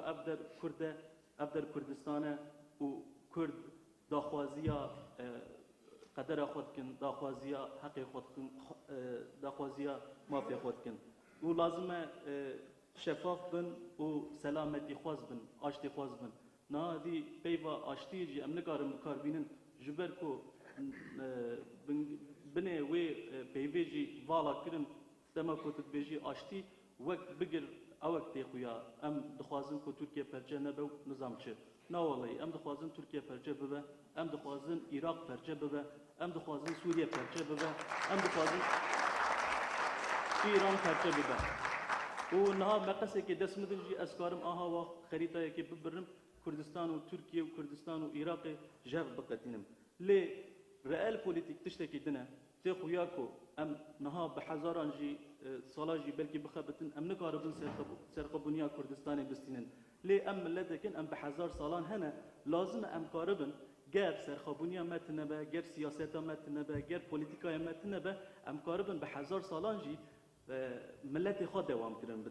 افدر کرده افدر کردستانه و کرد داخوازیا قدر خود کن داخوازیا حق خود کن داخوازیا مافی خود کن و لازمه شفاف بن و سلامتی خواز بن آشتی خواز بن نه دی پیوا آشتی جی ام نکارم کار بینن جبر کو بنه وی پیوی جی والا کرن دما کوت بیجی آشتی وقت بگر اوقت خویا ام دخوازن کو ترکیه پرچه نبو نظام چه نه والله ام دخوازن ترکیه پرچه ببه ام دخوازن عراق پرچه ببه ام دخوازن سوریه پرچه ببه ام دخوازن ایران پرچه ببه و نها مقصه که دست مدن جی اسکارم آها و خریطه که ببرم کردستان و ترکیه و کردستان و عراق جغ بقدینم لی رئال پولیتیک تشتکی دنه تی خویا کو ام نها به هزاران جی سالاجی بلکه بخبتن ام نکاربن سرقبونیا کردستان بستینن لی ام ملتکن ام به هزار سالان هنه لازم ام کاربن گر سرخابونیا متنبه گر سیاستا متنبه گر پولیتیکای متنبه ام کاربن به هزار سالان جی ملت خود دوام کرن بده